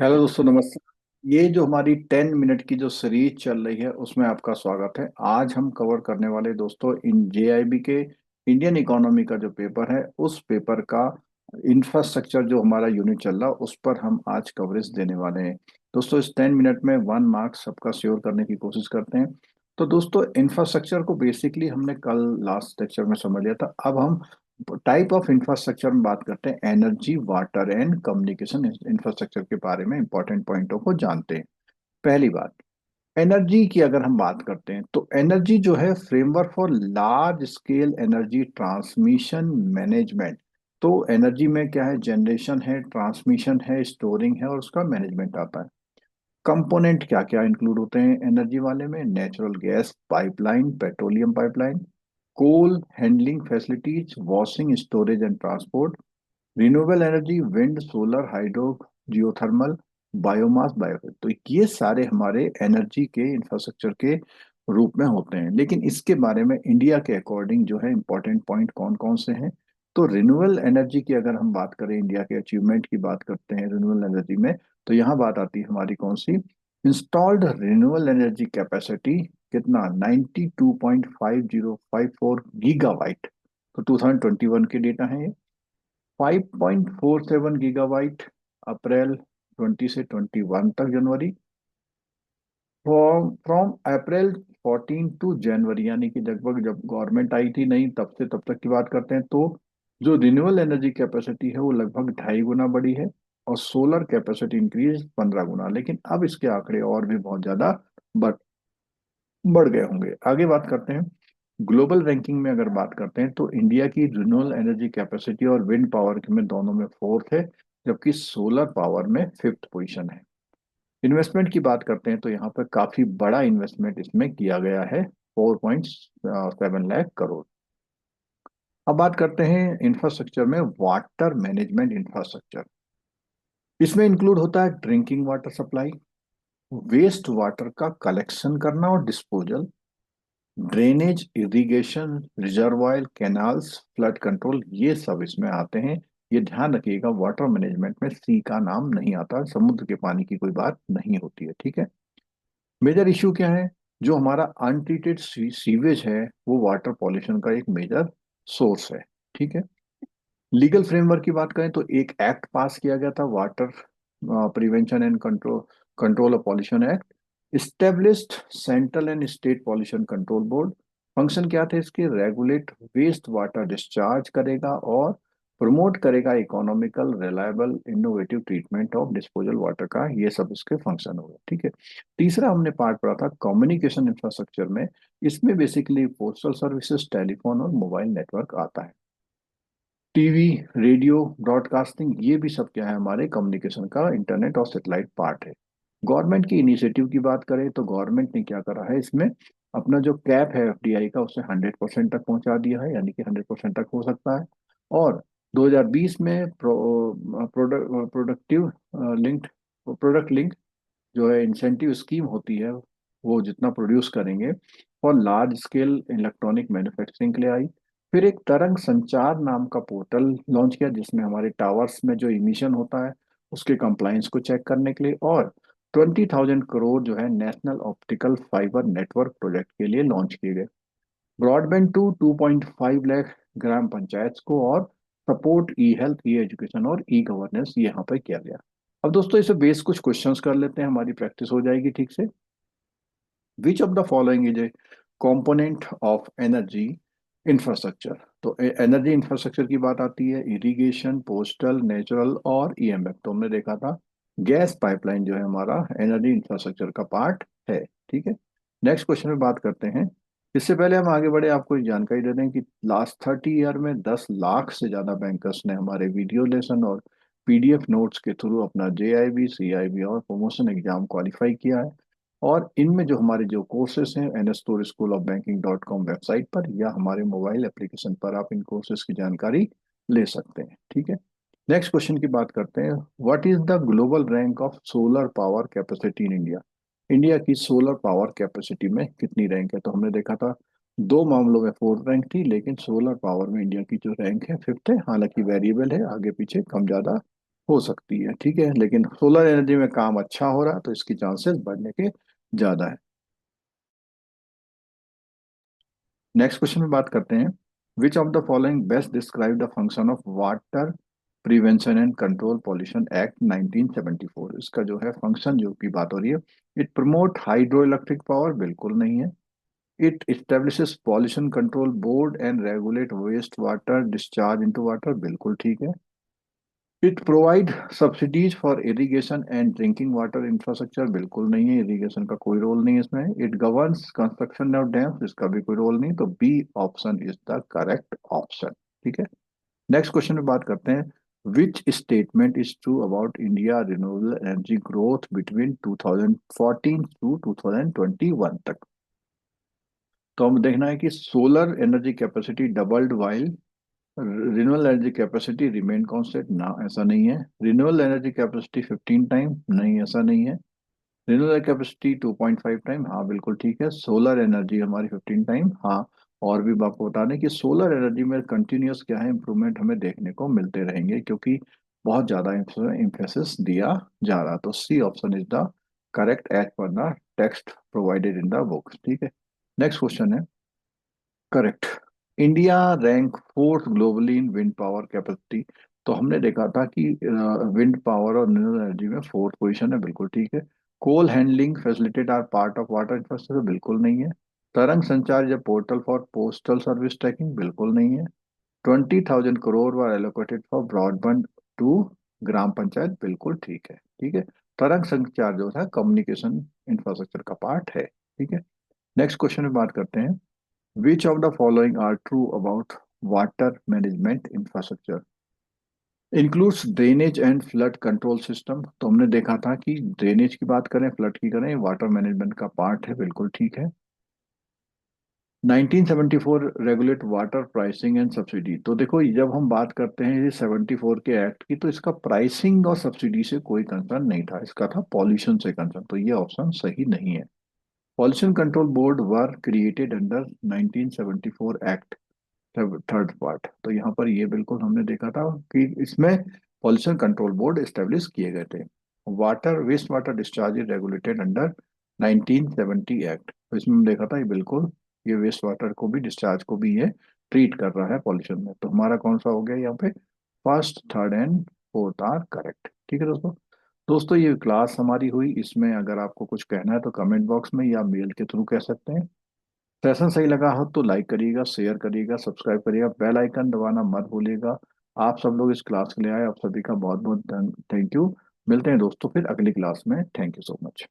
Hello दोस्तों, नमस्ते। ये जो हमारी 10 मिनट की जो सीरीज चल रही है उसमें आपका स्वागत है। आज हम कवर करने वाले दोस्तों इन जेआईबी के इंडियन इकोनॉमी का जो पेपर है उस पेपर का इंफ्रास्ट्रक्चर जो हमारा यूनिट चल रहा है उस पर हम आज कवरेज देने वाले हैं। दोस्तों इस 10 मिनट में 1 मार्क सबका श्योर करने की कोशिश करते हैं। तो दोस्तों इंफ्रास्ट्रक्चर को बेसिकली हमने कल लास्ट लेक्चर में समझ लिया था। अब हम टाइप ऑफ इंफ्रास्ट्रक्चर में बात करते हैं, energy water and communication infrastructure के बारे में इंपॉर्टेंट पॉइंटों को जानते हैं। पहली बात, एनर्जी की अगर हम बात करते हैं तो एनर्जी जो है framework for large scale energy transmission management. तो एनर्जी में क्या है, जनरेशन है, ट्रांसमिशन है, स्टोरिंग है और उसका मैनेजमेंट आता है। कंपोनेंट क्या क्या इंक्लूड होते हैं एनर्जी वाले में, natural gas pipeline, petroleum pipeline, coal handling facilities, washing storage and transport, renewable energy, wind solar hydro geothermal, biomass biofuel. तो ये सारे हमारे एनर्जी के इंफ्रास्ट्रक्चर के रूप में होते हैं। लेकिन इसके बारे में इंडिया के अकॉर्डिंग जो है इंपॉर्टेंट पॉइंट कौन कौन से हैं। तो रिन्यूएबल एनर्जी की अगर हम बात करें, इंडिया के अचीवमेंट की बात करते हैं रिन्यूएबल एनर्जी में, तो यहाँ बात आती है हमारी कौन सी, इंस्टॉल्ड रिन्यूएबल एनर्जी कैपेसिटी कितना, 92.5054 गीगावाट। तो 2021 के डेटा है ये। 5.47 गीगावाट अप्रैल 20 से 21 तक जनवरी। फ्रॉम फ्रॉम अप्रैल 14 टू जनवरी, यानी कि लगभग जब गवर्नमेंट आई थी नहीं तब से तब तक की बात करते हैं, तो जो रिन्यूएबल एनर्जी कैपेसिटी है वो लगभग 2.5 गुना बढ़ी है और सोलर कैपेसिटी इंक्रीज 15 गुना। लेकिन अब इसके आंकड़े और भी बहुत ज्यादा बढ़ बढ़ गए होंगे। आगे बात करते हैं, ग्लोबल रैंकिंग में अगर बात करते हैं तो इंडिया की रिन्यूएबल एनर्जी कैपेसिटी और विंड पावर में दोनों में फोर्थ है, जबकि सोलर पावर में फिफ्थ पोजीशन है। इन्वेस्टमेंट की बात करते हैं तो यहाँ पर काफी बड़ा इन्वेस्टमेंट इसमें किया गया है, 4.7 लाख करोड़। अब बात करते हैं इंफ्रास्ट्रक्चर में, वाटर मैनेजमेंट इंफ्रास्ट्रक्चर। इसमें इंक्लूड होता है drinking water supply, waste water का कलेक्शन करना और disposal, drainage, irrigation, reservoir, canals, flood control, ये सब इसमें आते हैं। ये ध्यान रखिएगा, वाटर मैनेजमेंट में सी का नाम नहीं आता, समुद्र के पानी की कोई बात नहीं होती है, ठीक है। मेजर इशू क्या है, जो हमारा अनट्रीटेड सीवेज है वो वाटर पॉल्यूशन का एक मेजर सोर्स है, ठीक है। लीगल फ्रेमवर्क की बात करें तो एक एक्ट पास किया गया था, water prevention and control control of pollution act. Established central and state pollution control board. Function क्या थे इसके, रेगुलेट वेस्ट वाटर डिस्चार्ज करेगा और प्रमोट करेगा economical reliable innovative treatment of disposal water का, ये सब इसके फंक्शन हो गए, ठीक है। तीसरा हमने पार्ट पढ़ा था कम्युनिकेशन इंफ्रास्ट्रक्चर में। इसमें बेसिकली पोस्टल सर्विसेज, टेलीफोन और मोबाइल नेटवर्क आता है। टीवी, रेडियो, ब्रॉडकास्टिंग, ये भी सब क्या है, हमारे कम्युनिकेशन का इंटरनेट और सैटेलाइट पार्ट है। गवर्नमेंट की इनिशिएटिव की बात करें तो गवर्नमेंट ने क्या करा है इसमें, अपना जो कैप है एफडीआई का उसे 100% तक पहुंचा दिया है, यानी कि 100% तक हो सकता है। और 2020 में प्रोडक्टिव लिंक्ड प्रोडक्ट लिंक जो है इंसेंटिव स्कीम होती है, वो जितना प्रोड्यूस करेंगे और लार्ज स्केल इलेक्ट्रॉनिक मैन्युफैक्चरिंग के लिए आई। फिर एक तरंग संचार नाम का पोर्टल लॉन्च किया जिसमें हमारे टावर्स में जो इमिशन होता है उसके कंप्लाइंस को चेक करने के लिए, और 20,000 करोड़ जो है national optical fibre network project के लिए लॉन्च किए गए। ब्रॉडबैंड टू 2.5 लाख ग्राम पंचायत को, और सपोर्ट ई हेल्थ, ई एजुकेशन और ई गवर्नेंस यहाँ पर किया गया। अब दोस्तों इसे बेस कुछ क्वेश्चंस कर लेते हैं, हमारी प्रैक्टिस हो जाएगी ठीक से। विच of the following is a component of energy infrastructure. तो एनर्जी इंफ्रास्ट्रक्चर की बात आती है, इरिगेशन, पोस्टल, नेचुरल और ईएमएफ। तो हमने देखा था गैस पाइपलाइन जो है हमारा एनर्जी इंफ्रास्ट्रक्चर का पार्ट है, ठीक है। नेक्स्ट क्वेश्चन में बात करते हैं। इससे पहले हम आगे बढ़े, आपको एक जानकारी दे दें कि लास्ट 30 ईयर में 10 लाख से ज्यादा बैंकर्स ने हमारे वीडियो लेसन और पीडीएफ नोट्स के थ्रू अपना जेआईबी, सीआईबी और प्रमोशन एग्जाम क्वालिफाई किया है। और इनमें जो हमारे जो कोर्सेज हैं nstore.schoolofbanking.com वेबसाइट पर या हमारे मोबाइल एप्लीकेशन पर आप इन कोर्सेज की जानकारी ले सकते हैं, ठीक है। नेक्स्ट क्वेश्चन की बात करते हैं, what is the global rank of solar power capacity in India. India की सोलर पावर कैपेसिटी में कितनी रैंक है। तो हमने देखा था दो मामलों में फोर्थ रैंक थी, लेकिन सोलर पावर में इंडिया की जो रैंक है फिफ्थ है, हालांकि वेरिएबल है, आगे पीछे कम ज्यादा हो सकती है, ठीक है, लेकिन सोलर एनर्जी में काम अच्छा हो रहा है तो इसकी चांसेस बढ़ने के ज्यादा है। नेक्स्ट क्वेश्चन में बात करते हैं, which of the following best describe the function of water prevention and control pollution act 1974। इसका जो है फंक्शन जो की बात हो रही है, it promote hydro electric power, बिल्कुल नहीं है। It establishes pollution control board and regulate waste water discharge into water, बिल्कुल ठीक है। It provide subsidies for irrigation and drinking water infrastructure, बिल्कुल नहीं है, इरिगेशन का कोई रोल नहीं है इसमें। It governs construction of dams, इसका भी कोई रोल नहीं, तो B option is the correct option, ठीक है। नेक्स्ट क्वेश्चन में बात करते हैं, which statement is true about India renewable energy growth between 2014 to 2021 तक। तो हम देखना है कि solar energy capacity doubled while renewable energy capacity remain constant, ना ऐसा नहीं है। रिन्यूएबल एनर्जी कैपेसिटी 15 टाइम, नहीं ऐसा नहीं है। रिन्यूएबल कैपेसिटी 2.5 टाइम, हाँ बिल्कुल ठीक है। सोलर एनर्जी हमारी 15 टाइम, हाँ। और भी आपको बता दें कि सोलर एनर्जी में कंटिन्यूस क्या है, इंप्रूवमेंट हमें देखने को मिलते रहेंगे, क्योंकि बहुत ज्यादा इम्फेसिस दिया जा रहा। तो C option is the correct as per the text provided in the book, ठीक है। नेक्स्ट क्वेश्चन है, correct, India rank fourth globally in wind power capacity. तो हमने देखा था कि विंड पावर और न्यूक्लियर एनर्जी में फोर्थ पोजीशन है, बिल्कुल ठीक है। Coal handling facilitate are part of water infrastructure, बिल्कुल नहीं है। Tarang Sanchar is portal for postal service tracking, बिल्कुल नहीं है। 20,000 crore were allocated for broadband to gram panchayat, बिल्कुल ठीक है, ठीक है। तरंग संचार जो है कम्युनिकेशन इंफ्रास्ट्रक्चर का पार्ट है, ठीक है। नेक्स्ट क्वेश्चन में बात करते हैं, which of the following are true about water management infrastructure, includes drainage and flood control system. तो हमने देखा था कि ड्रेनेज की बात करें, फ्लड की करें, वाटर मैनेजमेंट का पार्ट है, बिल्कुल ठीक है। 1974 regulate water pricing and subsidy. तो देखो जब हम बात करते हैं ये 74 के एक्ट की, तो इसका प्राइसिंग और सब्सिडी से कोई कंसर्न नहीं था, इसका था पॉल्यूशन से कंसर्न, तो ये ऑप्शन सही नहीं है। पॉल्यूशन कंट्रोल बोर्ड वर created under 1974 act, third part. तो यहाँ पर ये बिल्कुल हमने देखा था कि इसमें पॉल्यूशन कंट्रोल बोर्ड एस्टेब्लिश किए गए थे। Water waste water discharge is regulated under 1970 act, तो इसमें हम देखा था ये बिल्कुल, ये वेस्ट वाटर को भी डिस्चार्ज को भी ये ट्रीट कर रहा है पॉल्यूशन में। तो हमारा कौन सा हो गया यहाँ पे, first third and fourth are correct, ठीक है दोस्तों। दोस्तों ये क्लास हमारी हुई, इसमें अगर आपको कुछ कहना है तो कमेंट बॉक्स में या मेल के थ्रू कह सकते हैं। सेशन सही लगा हो तो लाइक करिएगा, शेयर करिएगा, सब्सक्राइब करिएगा, बेल आइकन दबाना मत भूलिएगा। आप सब लोग इस क्लास के लिए आए, आप सभी का बहुत बहुत थैंक यू। मिलते हैं दोस्तों फिर अगली क्लास में, थैंक यू सो मच।